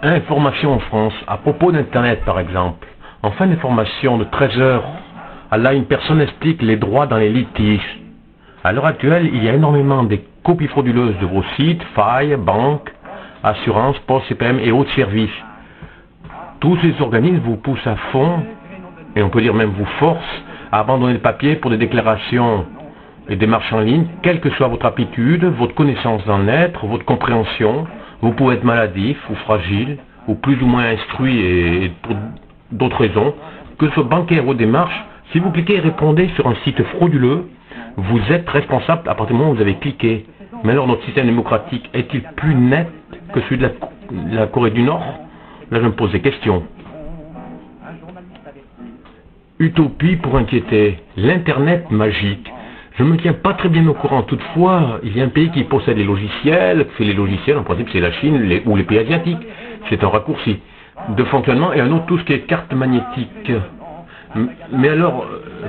Information en France, à propos d'Internet par exemple. En fin d'information de 13 heures, là une personne explique les droits dans les litiges. À l'heure actuelle, il y a énormément de copies frauduleuses de vos sites, failles, banques, assurances, postes, CPM et autres services. Tous ces organismes vous poussent à fond, et on peut dire même vous forcent, à abandonner le papier pour des déclarations et démarches en ligne, quelle que soit votre aptitude, votre connaissance d'en être, votre compréhension. Vous pouvez être maladif ou fragile, ou plus ou moins instruit et pour d'autres raisons, que ce soit bancaire ou démarche. Si vous cliquez et répondez sur un site frauduleux, vous êtes responsable à partir du moment où vous avez cliqué. Mais alors notre système démocratique est-il plus net que celui de la Corée du Nord? Là je me pose des questions. Utopie pour inquiéter. L'Internet magique. Je ne me tiens pas très bien au courant. Toutefois, il y a un pays qui possède les logiciels, fait les logiciels, en principe c'est la Chine ou les pays asiatiques. C'est un raccourci de fonctionnement, et un autre tout ce qui est carte magnétique. Mais alors,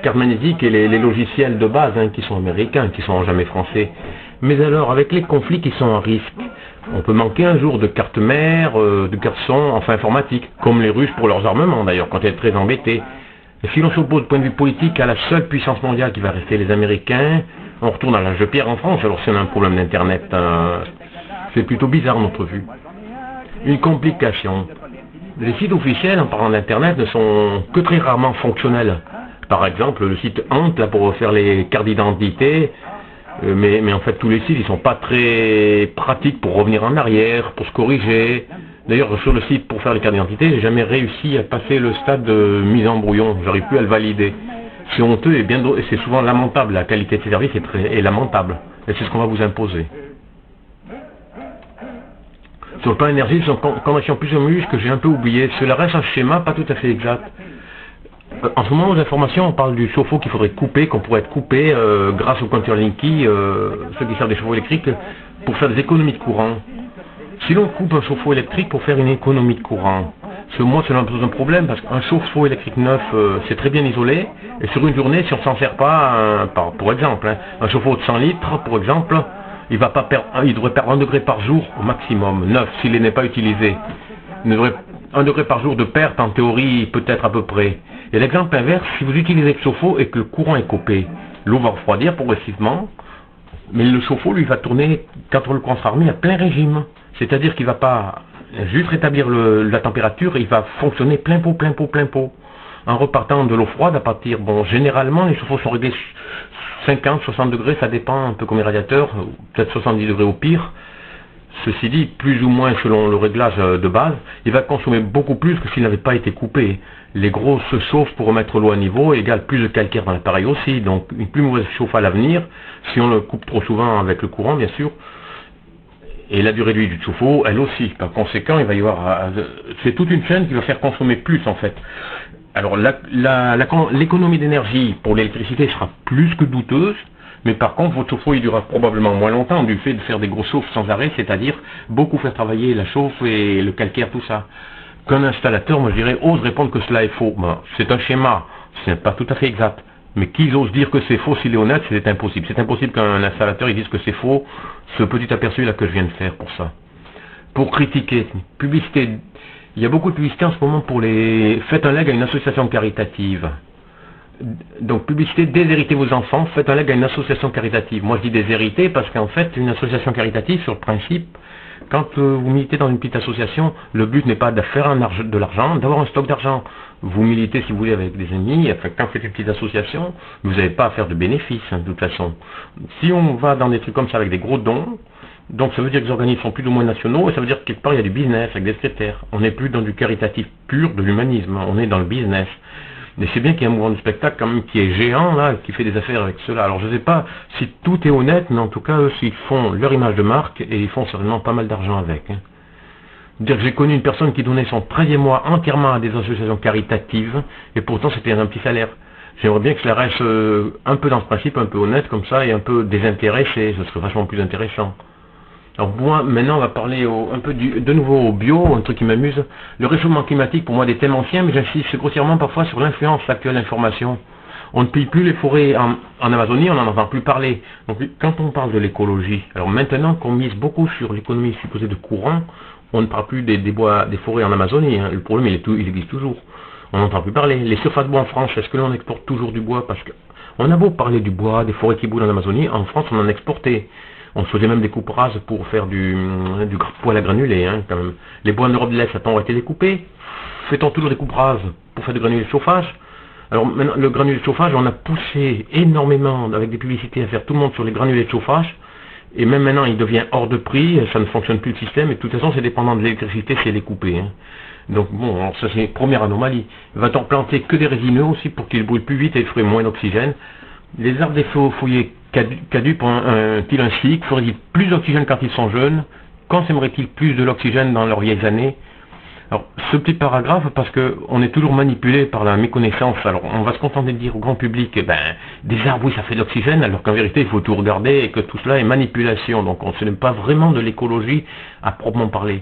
carte magnétique et les logiciels de base qui sont américains, qui sont jamais français. Mais alors, avec les conflits qui sont en risque, on peut manquer un jour de carte mère, de carte son, enfin informatique, comme les Russes pour leurs armements d'ailleurs, quand ils sont très embêtés. Et si l'on s'oppose du point de vue politique à la seule puissance mondiale qui va rester les Américains, on retourne à l'âge de pierre en France, alors si on a un problème d'Internet, c'est plutôt bizarre notre vue. Une complication. Les sites officiels, en parlant d'Internet, ne sont que très rarement fonctionnels. Par exemple, le site Ant, là, pour faire les cartes d'identité, mais en fait, tous les sites, ils sont pas très pratiques pour revenir en arrière, pour se corriger. D'ailleurs, sur le site pour faire les cartes d'identité, j'ai jamais réussi à passer le stade de mise en brouillon. J'arrive plus à le valider. C'est honteux et c'est souvent lamentable. La qualité de ces services est lamentable. Et c'est ce qu'on va vous imposer. Sur le plan énergie, c'est une convention plus ou moins que j'ai un peu oublié. Cela reste un schéma pas tout à fait exact. En ce moment, aux informations, on parle du chauffe-eau qu'il faudrait couper, qu'on pourrait être coupé grâce au compteur Linky, ceux qui servent des chauffe-eau électriques, pour faire des économies de courant. Si l'on coupe un chauffe-eau électrique pour faire une économie de courant, moi, c'est un problème, parce qu'un chauffe-eau électrique neuf, c'est très bien isolé, et sur une journée, si on ne s'en sert pas, pour exemple, un chauffe-eau de 100 litres, par exemple, il devrait perdre 1 degré par jour au maximum, neuf, s'il n'est pas utilisé. Il devrait 1 degré par jour de perte, en théorie, peut-être à peu près. Et l'exemple inverse, si vous utilisez le chauffe-eau et que le courant est coupé, l'eau va refroidir progressivement, mais le chauffe-eau, lui, va tourner, quand le courant sera remis, à plein régime. C'est-à-dire qu'il ne va pas juste rétablir la température, il va fonctionner plein pot. En repartant de l'eau froide à partir, généralement, les chauffe-eau sont réglés 50, 60 degrés, ça dépend un peu comme les radiateurs, peut-être 70 degrés au pire. Ceci dit, plus ou moins selon le réglage de base, il va consommer beaucoup plus que s'il n'avait pas été coupé. Les gros se chauffent pour remettre l'eau à niveau, égale plus de calcaire dans l'appareil aussi, donc une plus mauvaise chauffe à l'avenir, si on le coupe trop souvent avec le courant bien sûr. Et la durée de vie du chauffe-eau, elle aussi. Par conséquent, il va y avoir... C'est toute une chaîne qui va faire consommer plus en fait. Alors l'économie d'énergie pour l'électricité sera plus que douteuse, mais par contre votre chauffe-eau il durera probablement moins longtemps du fait de faire des grosses chauffes sans arrêt, c'est-à-dire beaucoup faire travailler la chauffe et le calcaire, tout ça. Qu'un installateur, moi je dirais, ose répondre que cela est faux. C'est un schéma, ce n'est pas tout à fait exact. Mais qu'ils osent dire que c'est faux s'il est honnête, c'est impossible. C'est impossible qu'un installateur il dise que c'est faux, ce petit aperçu là que je viens de faire pour ça. Pour critiquer, publicité, il y a beaucoup de publicité en ce moment pour les... Faites un leg à une association caritative. Donc publicité, déshéritez vos enfants, faites un leg à une association caritative. Moi je dis déshéritez parce qu'en fait une association caritative sur le principe, quand vous militez dans une petite association, le but n'est pas de faire de l'argent, d'avoir un stock d'argent. Vous militez si vous voulez avec des amis, enfin, quand vous faites une petite association, vous n'avez pas à faire de bénéfices de toute façon. Si on va dans des trucs comme ça avec des gros dons, donc ça veut dire que les organismes sont plus ou moins nationaux, et ça veut dire que quelque part il y a du business avec des secrétaires. On n'est plus dans du caritatif pur, de l'humanisme, on est dans le business. Mais c'est bien qu'il y ait un mouvement de spectacle quand même qui est géant là, qui fait des affaires avec cela. Alors je ne sais pas si tout est honnête, mais en tout cas eux, ils font leur image de marque et ils font certainement pas mal d'argent avec. Dire que j'ai connu une personne qui donnait son 13e mois entièrement à des associations caritatives, et pourtant c'était un petit salaire. J'aimerais bien que cela reste un peu dans ce principe, un peu honnête comme ça, et un peu désintéressé, ce serait vachement plus intéressant. Alors moi, maintenant on va parler un peu de nouveau au bio, un truc qui m'amuse. Le réchauffement climatique, pour moi des thèmes anciens, mais j'insiste grossièrement parfois sur l'influence actuelle de l'information. On ne pille plus les forêts en Amazonie, on n'en entend plus parler. Donc quand on parle de l'écologie, alors maintenant qu'on mise beaucoup sur l'économie supposée de courant, On ne parle plus des bois, des forêts en Amazonie, hein. Le problème il existe toujours. On n'entend plus parler. Les surfaces bois en France, est-ce que l'on exporte toujours du bois? Parce que on a beau parler du bois, des forêts qui bougent en Amazonie, en France on en exportait. On faisait même des coupes rases pour faire du poêle à granulés, hein, quand même. Les bois en Europe de l'Est, ça a été découpé. Fait-on toujours des coupes rases pour faire du granulé de chauffage? Alors maintenant, le granulé de chauffage, on a poussé énormément avec des publicités à faire tout le monde sur les granulés de chauffage. Et même maintenant, il devient hors de prix, ça ne fonctionne plus le système, et de toute façon, c'est dépendant de l'électricité si elle est coupée. Hein. Donc bon, alors ça c'est une première anomalie. Va-t-on planter que des résineux aussi pour qu'ils brûlent plus vite et ferait moins d'oxygène? Les arbres des feuillets caducs ont-ils un cycle? Feraient-ils plus d'oxygène quand ils sont jeunes? Consommerait-il plus de l'oxygène dans leurs vieilles années? Alors, ce petit paragraphe, parce qu'on est toujours manipulé par la méconnaissance, alors on va se contenter de dire au grand public, eh ben, des arbres, oui, ça fait de l'oxygène, alors qu'en vérité, il faut tout regarder et que tout cela est manipulation. Donc, on ne sait pas vraiment de l'écologie à proprement parler.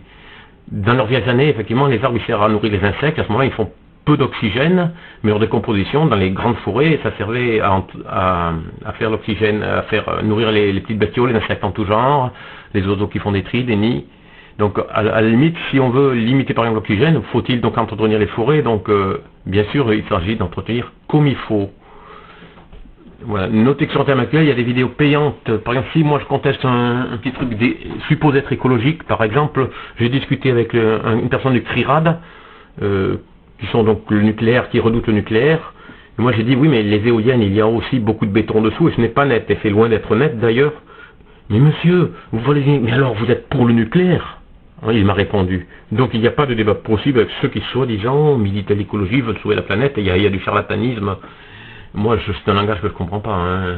Dans leurs vieilles années, effectivement, les arbres, ils servent à nourrir les insectes. À ce moment-là, ils font peu d'oxygène, mais en décomposition, dans les grandes forêts, ça servait à faire l'oxygène, à faire nourrir les petites bestioles, les insectes en tout genre, les oiseaux qui font des tris, des nids. Donc, à la limite, si on veut limiter par exemple l'oxygène, faut-il donc entretenir les forêts? Donc, bien sûr, il s'agit d'entretenir comme il faut. Voilà. Notez que sur le terme actuel, il y a des vidéos payantes. Par exemple, si moi je conteste un petit truc supposé être écologique, par exemple, j'ai discuté avec une personne du CRIRAD, qui sont donc le nucléaire, qui redoute le nucléaire. Et moi j'ai dit, oui, mais les éoliennes, il y a aussi beaucoup de béton dessous, et ce n'est pas net, et c'est loin d'être net d'ailleurs. Mais monsieur, vous voulez, mais alors vous êtes pour le nucléaire? Il m'a répondu. Donc il n'y a pas de débat possible avec ceux qui soi-disant militent à l'écologie, veulent sauver la planète, et il y a du charlatanisme. Moi, c'est un langage que je ne comprends pas. Hein.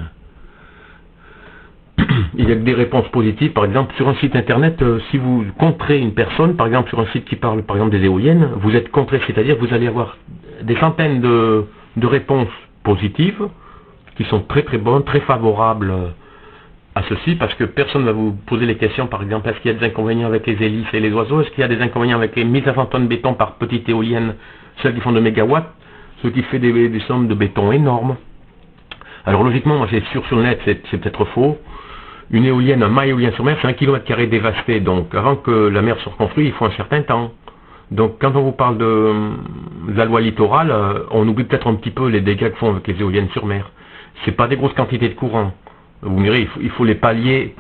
Il y a des réponses positives. Par exemple, sur un site internet, si vous contrez une personne, par exemple sur un site qui parle par exemple des éoliennes, vous êtes contré, c'est-à-dire vous allez avoir des centaines de réponses positives, qui sont très très bonnes, très favorables à ceci, parce que personne ne va vous poser les questions, par exemple, est-ce qu'il y a des inconvénients avec les hélices et les oiseaux? Est-ce qu'il y a des inconvénients avec les 1500 tonnes de béton par petite éolienne, celles qui font 2 mégawatts, ce qui fait des sommes de béton énormes? Alors logiquement, moi c'est sûr sur le net, c'est peut-être faux. Une éolienne, un mât éolien sur mer, c'est 1 km² dévasté, donc avant que la mer se reconstruise, il faut un certain temps. Donc quand on vous parle de la loi littorale, on oublie peut-être un petit peu les dégâts que font avec les éoliennes sur mer. C'est pas des grosses quantités de courant. Vous me direz, il faut les pallier,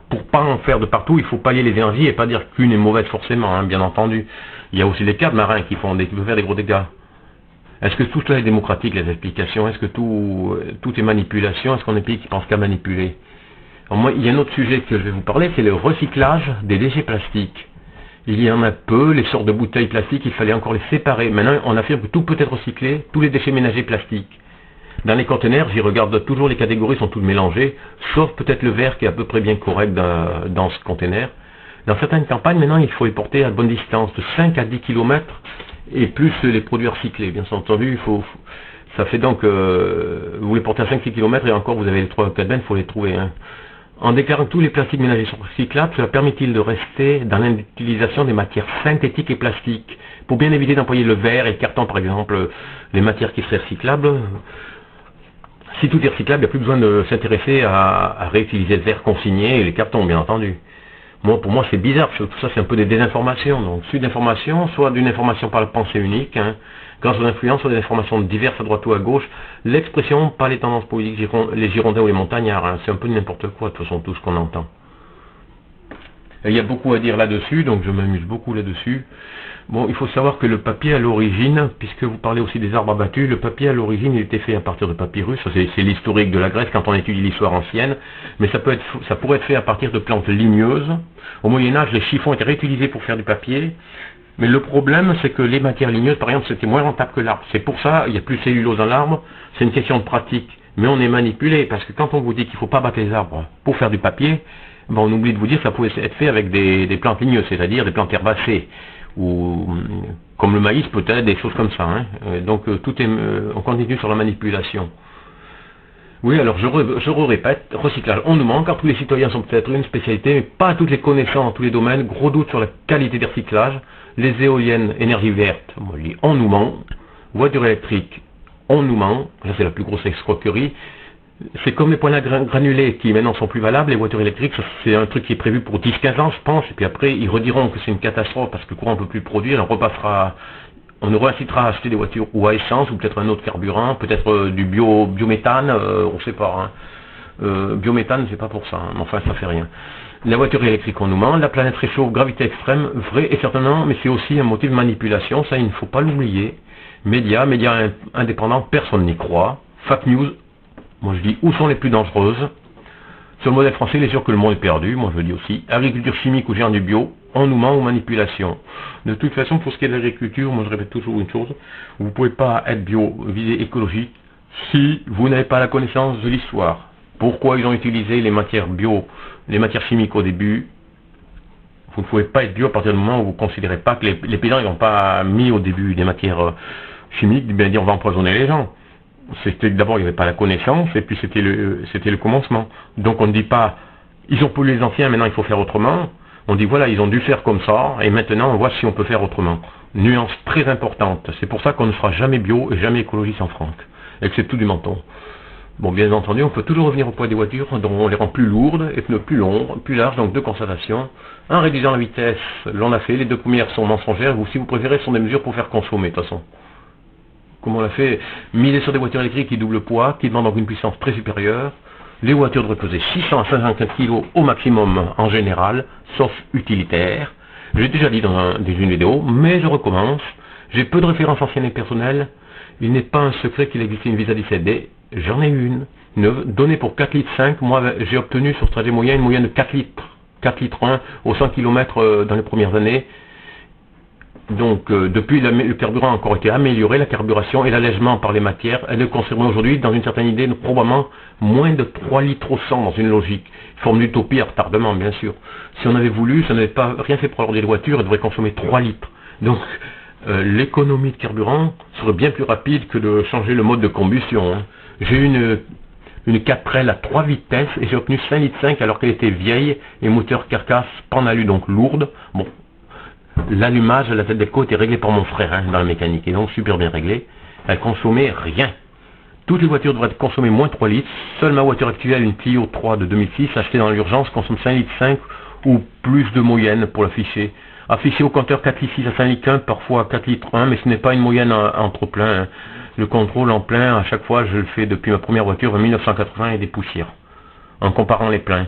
pour pas en faire de partout, il faut pallier les énergies et pas dire qu'une est mauvaise forcément, hein, bien entendu. Il y a aussi des cas de marins qui peuvent faire des gros dégâts. Est-ce que tout cela est démocratique, les explications? Est-ce que tout est manipulation? Est-ce qu'on est pays qui pense qu'à manipuler? Alors moi, il y a un autre sujet que je vais vous parler, c'est le recyclage des déchets plastiques. Il y en a peu, les sortes de bouteilles plastiques, il fallait encore les séparer. Maintenant, on affirme que tout peut être recyclé, tous les déchets ménagers plastiques. Dans les conteneurs, j'y regarde toujours, les catégories sont toutes mélangées, sauf peut-être le verre qui est à peu près bien correct dans ce conteneur. Dans certaines campagnes, maintenant, il faut les porter à bonne distance, de 5 à 10 km, et plus les produits recyclés. Bien entendu, ça fait donc, vous les portez à 5-6 km, et encore, vous avez les 3 ou 4 bennes, il faut les trouver. Hein. En déclarant que tous les plastiques ménagers sont recyclables, cela permet-il de rester dans l'utilisation des matières synthétiques et plastiques, pour bien éviter d'employer le verre et le carton, par exemple, les matières qui seraient recyclables. Si tout est recyclable, il n'y a plus besoin de s'intéresser à réutiliser le verre consigné et les cartons, bien entendu. Pour moi, c'est bizarre, tout ça, c'est un peu des désinformations. Donc, soit d'informations, soit d'une information par la pensée unique, hein, grâce aux influences, soit des informations diverses à droite ou à gauche. L'expression, pas les tendances politiques, les Girondins ou les montagnards, hein, c'est un peu n'importe quoi, de toute façon, tout ce qu'on entend. Et il y a beaucoup à dire là-dessus, donc je m'amuse beaucoup là-dessus. Bon, il faut savoir que le papier à l'origine, puisque vous parlez aussi des arbres abattus, le papier à l'origine il était fait à partir de papyrus, c'est l'historique de la Grèce quand on étudie l'histoire ancienne, mais ça pourrait être fait à partir de plantes ligneuses. Au Moyen-Âge, les chiffons étaient réutilisés pour faire du papier, mais le problème c'est que les matières ligneuses, par exemple, c'était moins rentable que l'arbre. C'est pour ça, il n'y a plus de cellulose dans l'arbre, c'est une question de pratique. Mais on est manipulé, parce que quand on vous dit qu'il ne faut pas battre les arbres pour faire du papier, ben on oublie de vous dire que ça pouvait être fait avec des plantes ligneuses, c'est-à-dire des plantes herbacées. Ou comme le maïs peut-être, des choses comme ça. Hein. Donc on continue sur la manipulation. Oui, alors je répète, recyclage, on nous manque, car tous les citoyens sont peut-être une spécialité, mais pas toutes les connaissances dans tous les domaines, gros doute sur la qualité des recyclages, les éoliennes, énergie verte, on nous ment, voiture électrique, on nous ment, ça c'est la plus grosse escroquerie, C'est comme les points granulés qui maintenant sont plus valables, les voitures électriques, c'est un truc qui est prévu pour 10-15 ans je pense, et puis après ils rediront que c'est une catastrophe parce que le courant ne peut plus produire, on nous incitera à acheter des voitures ou à essence ou peut-être un autre carburant, peut-être du biométhane, on ne sait pas. Biométhane c'est pas pour ça, hein, enfin ça fait rien. La voiture électrique on nous ment, la planète réchauffe, gravité extrême, vrai et certainement, mais c'est aussi un motif de manipulation, ça il ne faut pas l'oublier. Médias indépendants, personne n'y croit. Fake news, moi je dis où sont les plus dangereuses. Sur le modèle français, il est sûr que le monde est perdu, moi je le dis aussi. Agriculture chimique ou géant du bio, on nous ment ou manipulation. De toute façon, pour ce qui est de l'agriculture, moi je répète toujours une chose, vous ne pouvez pas être bio, viser écologique, si vous n'avez pas la connaissance de l'histoire. Pourquoi ils ont utilisé les matières bio, les matières chimiques au début? Vous ne pouvez pas être bio à partir du moment où vous ne considérez pas que les paysans n'ont pas mis au début des matières chimiques, bien dire on va empoisonner les gens. C'était d'abord il n'y avait pas la connaissance et puis c'était le commencement. Donc on ne dit pas ils ont pollué les anciens, maintenant il faut faire autrement. On dit voilà ils ont dû faire comme ça et maintenant on voit si on peut faire autrement. Nuance très importante. C'est pour ça qu'on ne sera jamais bio et jamais écologiste en France, excepté du menton. Bon bien entendu on peut toujours revenir au poids des voitures, dont on les rend plus lourdes et pneus plus longs, plus larges, donc deux constatations. En réduisant la vitesse, l'on a fait, les deux premières sont mensongères, ou si vous préférez sont des mesures pour faire consommer de toute façon. Comme on l'a fait, miser sur des voitures électriques qui doublent le poids, qui demandent donc une puissance très supérieure. Les voitures devraient peser 600 à 550 kg au maximum en général, sauf utilitaire. J'ai déjà dit dans une vidéo, mais je recommence. J'ai peu de références anciennes et personnelles. Il n'est pas un secret qu'il existe une Visa 17D. J'en ai une neuve, donnée pour 4,5 litres. Moi, j'ai obtenu sur trajet moyen une moyenne de 4 litres. 4 litres 1 au 100 km dans les premières années. Donc, depuis, le carburant a encore été amélioré, la carburation et l'allègement par les matières. Elle est conservée aujourd'hui, dans une certaine idée, probablement moins de 3 litres au 100 dans une logique. Forme d'utopie à retardement, bien sûr. Si on avait voulu, ça n'avait pas rien fait pour ordonner les voitures, elle devrait consommer 3 litres. Donc, l'économie de carburant serait bien plus rapide que de changer le mode de combustion. Hein. J'ai eu une 4L à 3 vitesses et j'ai obtenu 5,5 litres alors qu'elle était vieille et moteur carcasse Pannalu, donc lourde. Bon. L'allumage de la tête d'écho était réglé par mon frère dans la mécanique, et donc super bien réglé. Elle consommait rien. Toutes les voitures devraient consommer moins 3 litres. Seule ma voiture actuelle, une Clio 3 de 2006, achetée dans l'urgence, consomme 5,5 litres ou plus de moyenne pour l'afficher. Affiché au compteur 4 litres 6 à 5 litres 1, parfois 4 litres 1, mais ce n'est pas une moyenne entre plein. Hein. Le contrôle en plein, à chaque fois, je le fais depuis ma première voiture en 1980 et des poussières, en comparant les pleins.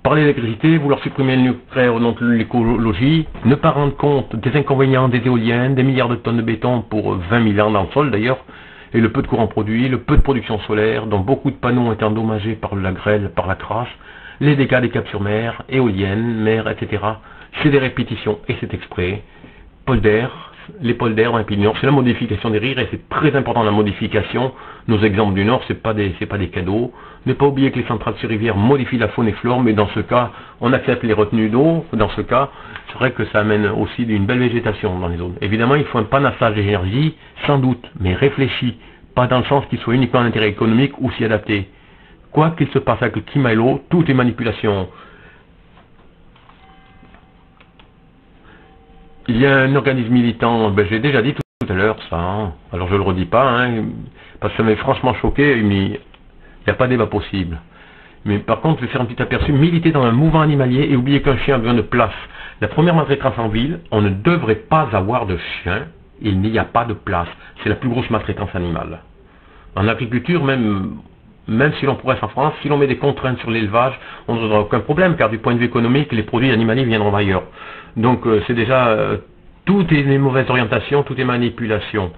Par l'électricité, vouloir supprimer le nucléaire au nom de l'écologie, ne pas rendre compte des inconvénients des éoliennes, des milliards de tonnes de béton pour 20 000 ans dans le sol d'ailleurs, et le peu de courant produit, le peu de production solaire, dont beaucoup de panneaux ont été endommagés par la grêle, par la crasse, les dégâts des captures mer, éoliennes, mer, etc. C'est des répétitions et c'est exprès. Les polders dans les pays du Nord, c'est la modification des rires et c'est très important la modification. Nos exemples du Nord, c'est pas des cadeaux. Ne pas oublier que les centrales sur rivière modifient la faune et flore, mais dans ce cas, on accepte les retenues d'eau. Dans ce cas, c'est vrai que ça amène aussi une belle végétation dans les zones. Évidemment, il faut un panassage d'énergie, sans doute, mais réfléchi, pas dans le sens qu'il soit uniquement d'intérêt économique ou s'y adapter. Quoi qu'il se passe avec le climat et l'eau, tout est manipulation. Il y a un organisme militant, j'ai déjà dit tout à l'heure ça, hein. Alors je le redis pas, hein, parce que ça m'est franchement choqué, mais il n'y a pas de débat possible. Mais par contre, je vais faire un petit aperçu, militer dans un mouvement animalier et oublier qu'un chien a besoin de place. La première maltraitance en ville, on ne devrait pas avoir de chien, il n'y a pas de place. C'est la plus grosse maltraitance animale. En agriculture, même si l'on progresse en France, si l'on met des contraintes sur l'élevage, on n'aura aucun problème, car du point de vue économique, les produits animaliers viendront d'ailleurs. Donc c'est déjà, tout est des mauvaises orientations, tout est manipulation.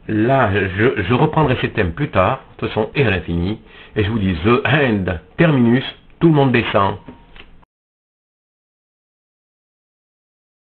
Là, je reprendrai ces thèmes plus tard, de toute façon, et à l'infini, et je vous dis, the end, terminus, tout le monde descend.